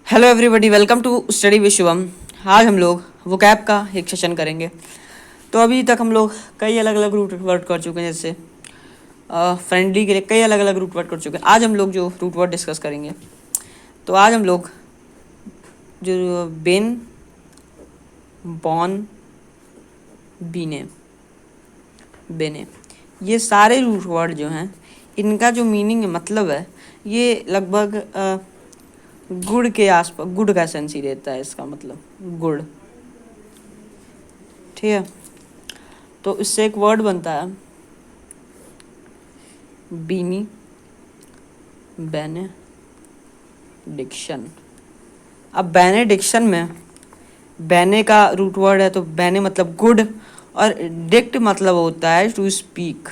Hello everybody, welcome to study with Shubham. आज हम लोग वोकैब का एक सेशन करेंगे। तो अभी तक हम लोग कई अलग अलग रूट वर्ड कर चुके हैं, जैसे फ्रेंडली के लिए कई अलग अलग रूट वर्ड कर चुके हैं। आज हम लोग जो रूट वर्ड डिस्कस करेंगे, तो आज हम लोग जो बेन, बॉन, बीने, बेने, ये सारे रूट वर्ड जो हैं, इनका जो मीनिंग मतलब है, ये लगभग गुड़ के आसपास, गुड़ का सेंस ही देता है इसका मतलब गुड़। ठीक है, तो इससे एक वर्ड बनता है बीनी बेनेडिक्शन। अब बेनेडिक्शन में बेने का रूट वर्ड है, तो बेने मतलब गुड और डिक्ट मतलब होता है टू स्पीक।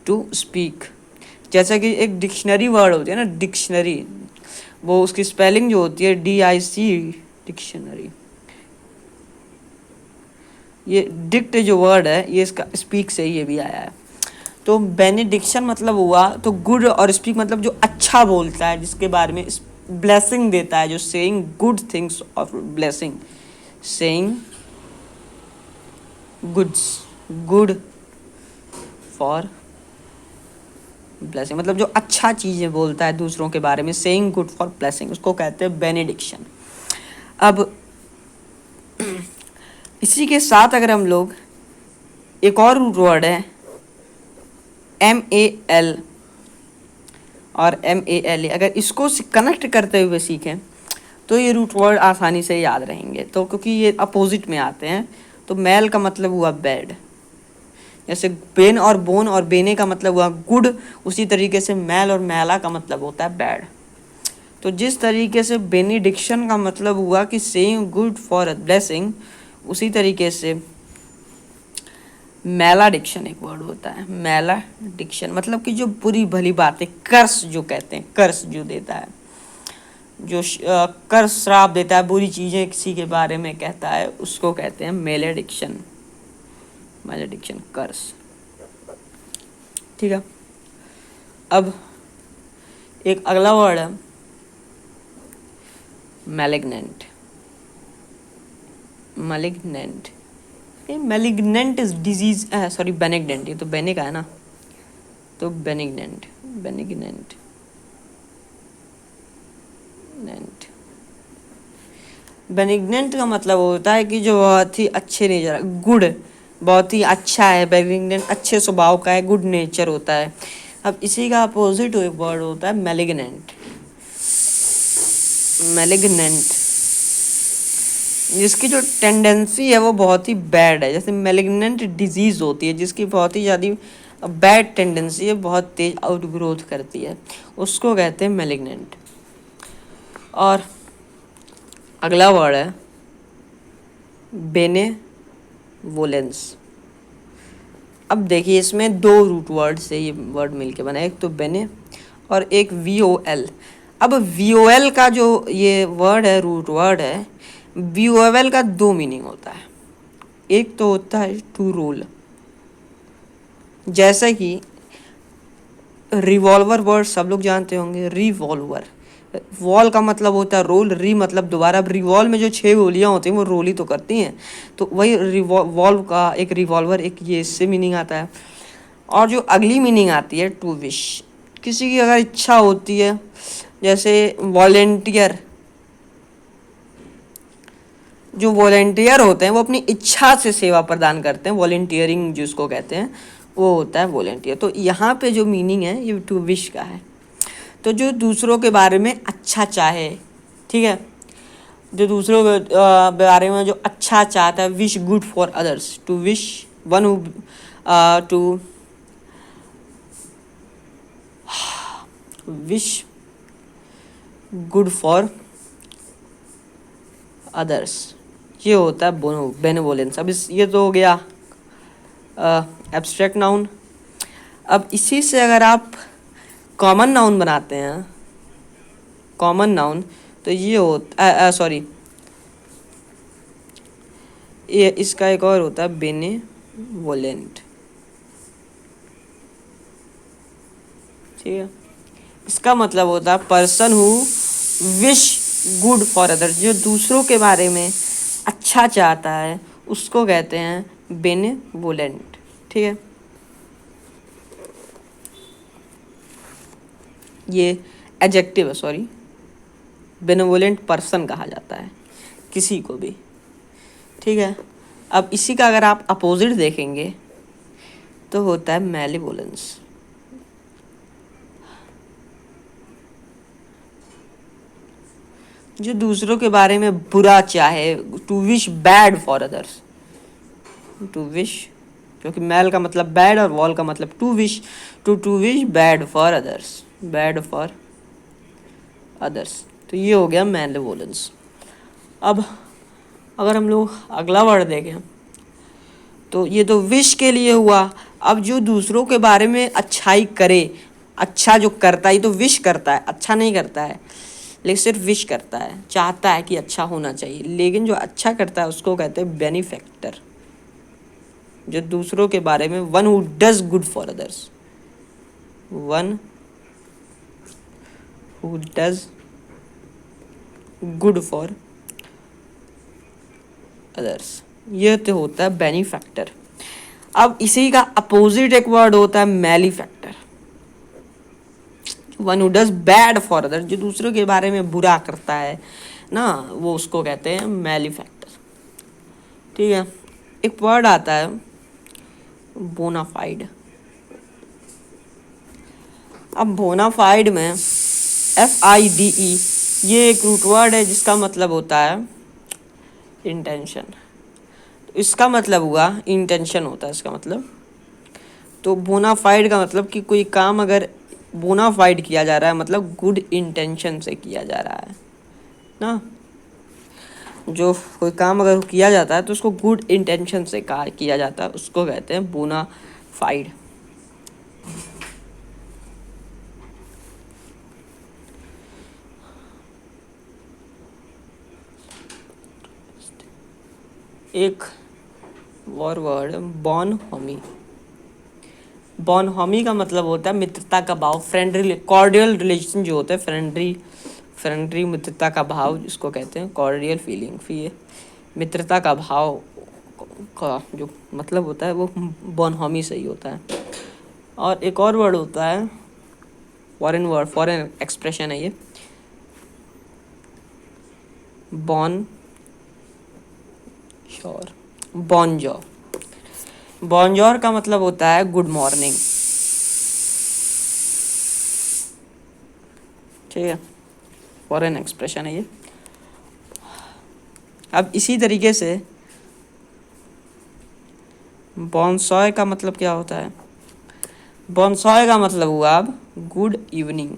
टू स्पीक जैसा कि एक डिक्शनरी वर्ड होती है ना, डिक्शनरी, वो उसकी स्पेलिंग जो होती है DIC, डिक्शनरी। ये डिक्ट जो वर्ड है, ये इसका स्पीक से ये भी आया है। तो बेनेडिक्शन मतलब हुआ तो गुड, और स्पीक मतलब जो अच्छा बोलता है, जिसके बारे में ब्लेसिंग देता है, जो saying good things of blessing, saying goods, good for blessing, मतलब जो अच्छा चीज़ें बोलता है दूसरों के बारे में, सेइंग गुड फॉर ब्लेसिंग, उसको कहते हैं बेनेडिक्शन। अब इसी के साथ अगर हम लोग एक और रूट वर्ड है MAL और MALA, अगर इसको कनेक्ट करते हुए सीखें तो ये रूट वर्ड आसानी से याद रहेंगे। तो क्योंकि ये अपोजिट में आते हैं, तो मैल का मतलब हुआ बेड, जैसे बेन और बोन और बेने का मतलब हुआ गुड, उसी तरीके से मैल और मैला का मतलब होता है बैड। तो जिस तरीके से बेनिडिक्शन का मतलब हुआ कि सेइंग गुड फॉर ब्लेसिंग, उसी तरीके से मैलाडिक्शन एक वर्ड होता है। मैलाडिक्शन मतलब कि जो बुरी भली बातें, कर्स जो कहते हैं, कर्स जो देता है, जो कर्स श्राप देता है, बुरी चीज़ें किसी के बारे में कहता है, उसको कहते हैं मैलेडिक्शन। मैलेडिक्शन, कर्स। ठीक है, अब एक अगला वर्ड है malignant. Malignant, malignant is disease, sorry benignant, ये तो बेने का है ना, तो बेनिग्नेंट, बेनिग्नेंट, बेनिग्नेंट का मतलब होता है कि जो बहुत ही अच्छे नेचर, गुड, बहुत ही अच्छा है। बेनिग्नेंट अच्छे स्वभाव का है, गुड नेचर होता है। अब इसी का अपोजिट एक वर्ड होता है मैलिग्नेंट। मैलिग्नेंट जिसकी जो टेंडेंसी है वो बहुत ही बैड है, जैसे मैलिग्नेंट डिजीज़ होती है जिसकी बहुत ही ज़्यादा बैड टेंडेंसी है, बहुत तेज आउटग्रोथ करती है, उसको कहते हैं मैलिग्नेंट। और अगला वर्ड है बेनेवोलेंस। अब देखिए, इसमें दो रूट वर्ड से ये वर्ड मिलके बना है, एक तो बेने और एक VOL। अब VOL का जो ये वर्ड है, रूट वर्ड है, VOL का दो मीनिंग होता है। एक तो होता है टू रोल, जैसे कि रिवॉल्वर वर्ड सब लोग जानते होंगे, रिवॉल्वर। वॉल का मतलब होता है रोल, री मतलब दोबारा। अब रिवॉल्व में जो 6 गोलियां होती हैं वो रोल ही तो करती हैं, तो वही रिवॉल्व का एक रिवॉल्वर, एक ये इससे मीनिंग आता है। और जो अगली मीनिंग आती है टू विश, किसी की अगर इच्छा होती है, जैसे वॉलेंटियर, जो वॉलेंटियर होते हैं वो अपनी इच्छा से सेवा प्रदान करते हैं, वॉलेंटियरिंग जिसको कहते हैं, वो होता है वॉलेंटियर। तो यहाँ पे जो मीनिंग है ये टू विश का है, तो जो दूसरों के बारे में अच्छा चाहे, ठीक है, जो दूसरों के बारे में जो अच्छा चाहता है, wish good for others, to wish one who to wish good for others, ये होता है बेनेवोलेंस। अब ये तो हो गया एब्स्ट्रैक्ट नाउन। अब इसी से अगर आप कॉमन नाउन बनाते हैं, कॉमन नाउन, तो ये होता सॉरी, ये इसका एक और होता है बेनेवोलेंट। ठीक है, इसका मतलब होता है person who wish good for others, जो दूसरों के बारे में अच्छा चाहता है उसको कहते हैं बेनेवोलेंट। ठीक है, ये एडजेक्टिव है, सॉरी, बेनेवोलेंट पर्सन कहा जाता है किसी को भी। ठीक है, अब इसी का अगर आप अपोजिट देखेंगे तो होता है मैलिवोलेंस। जो दूसरों के बारे में बुरा चाहे, to wish bad for others, to wish, क्योंकि मैल का मतलब बैड और वॉल का मतलब to wish, to wish bad for others, bad for others, तो ये हो गया मैलिवोलेंस। अब अगर हम लोग अगला वर्ड देखें तो ये तो विश के लिए हुआ। अब जो दूसरों के बारे में अच्छाई करे, अच्छा जो करता है, ये तो विश करता है, अच्छा नहीं करता है, लेकिन सिर्फ विश करता है, चाहता है कि अच्छा होना चाहिए, लेकिन जो अच्छा करता है उसको कहते हैं बेनिफैक्टर। जो दूसरों के बारे में, one who does good for others, one who does good for others, ये तो होता है बेनिफैक्टर। अब इसी का अपोजिट एक वर्ड होता है malefactor, one who does bad for others, जो दूसरों के बारे में बुरा करता है ना, वो उसको कहते हैं मैलीफैक्टर। ठीक है, एक वर्ड आता है बोनाफाइड। अब बोनाफाइड में FIDE, ये एक रूट वर्ड है जिसका मतलब होता है इंटेंशन। तो इसका मतलब हुआ इंटेंशन होता है इसका मतलब। तो बोनाफाइड का मतलब कि कोई काम अगर बोनाफाइड किया जा रहा है मतलब गुड इंटेंशन से किया जा रहा है ना। जो कोई काम अगर किया जाता है तो उसको गुड इंटेंशन से किया जाता है, उसको कहते हैं बोनाफाइड। एक और वर्ड बॉनहोमी। बॉनहोमी का मतलब होता है मित्रता का भाव, फ्रेंडली, कॉर्डियल रिलेशन जो होता है, फ्रेंडली मित्रता का भाव जिसको कहते हैं कॉर्डियल फीलिंग। फिर मित्रता का भाव का जो मतलब होता है वो बॉनहोमी से ही होता है। और एक और वर्ड होता है फॉरेन एक्सप्रेशन है ये, बॉन श्योर, बॉनजॉर। बॉनजॉर का मतलब होता है गुड मॉर्निंग। ठीक है, फॉरेन एक्सप्रेशन है ये। अब इसी तरीके से बॉनसॉय का मतलब क्या होता है? बॉनसॉय का मतलब हुआ अब गुड इवनिंग।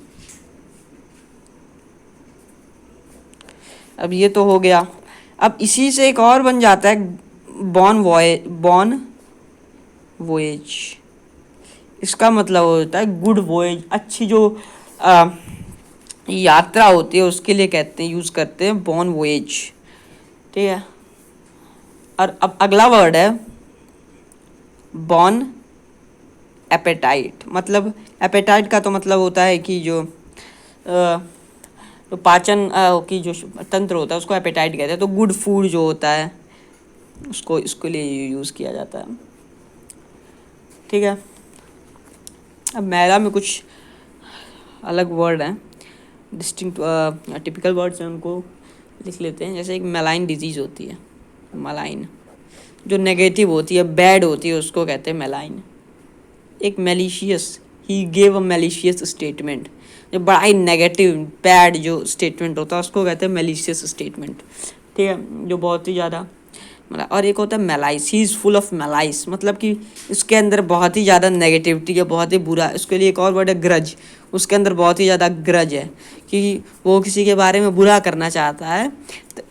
अब ये तो हो गया। अब इसी से एक और बन जाता है बॉन वोएज। इसका मतलब होता है गुड वोएज, अच्छी जो यात्रा होती है उसके लिए कहते हैं, यूज़ करते हैं बॉन वोएज। ठीक है, और अब अगला वर्ड है बॉन एपेटाइट। मतलब एपेटाइट का तो मतलब होता है कि जो तो पाचन की जो तंत्र होता है उसको एपेटाइट कहते हैं। तो गुड फूड जो होता है उसको इसके लिए यूज़ किया जाता है। ठीक है, अब मैला में कुछ अलग वर्ड हैं, डिस्टिंक्ट टिपिकल वर्ड्स हैं, उनको लिख लेते हैं। जैसे एक मेलाइन डिजीज़ होती है, मेलाइन जो नेगेटिव होती है, बैड होती है, उसको कहते हैं मेलाइन। एक malicious, he gave a malicious statement, जो बड़ा ही नेगेटिव बैड जो स्टेटमेंट होता है उसको कहते हैं मैलिशियस स्टेटमेंट। ठीक है, जो बहुत ही ज़्यादा मतलब। और एक होता है मेलाइस, ही इज़ फुल ऑफ मेलाइस, मतलब कि इसके अंदर बहुत ही ज़्यादा नेगेटिविटी है, बहुत ही बुरा। इसके लिए एक और वर्ड है ग्रज, उसके अंदर बहुत ही ज़्यादा ग्रज है कि वो किसी के बारे में बुरा करना चाहता है,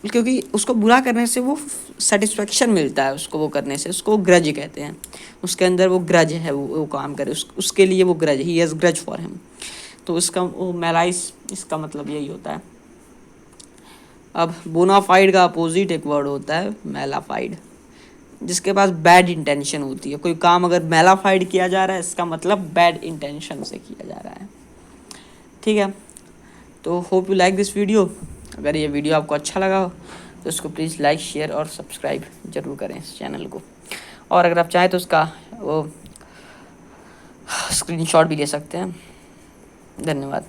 क्योंकि उसको बुरा करने से वो सेटिस्फेक्शन मिलता है, उसको वो करने से, उसको ग्रज कहते हैं। उसके अंदर वो ग्रज है, वो काम करे उसके लिए वो grudge, he has grudge for him. तो इसका वो मेलाइस, इसका मतलब यही होता है। अब बोनाफाइड का अपोजिट एक वर्ड होता है मेलाफाइड, जिसके पास बैड इंटेंशन होती है। कोई काम अगर मेलाफाइड किया जा रहा है इसका मतलब बैड इंटेंशन से किया जा रहा है। ठीक है, तो hope you like this video. अगर ये वीडियो आपको अच्छा लगा हो तो इसको प्लीज़ लाइक शेयर और सब्सक्राइब ज़रूर करें इस चैनल को। और अगर आप चाहें तो उसका वो स्क्रीनशॉट भी ले सकते हैं। धन्यवाद।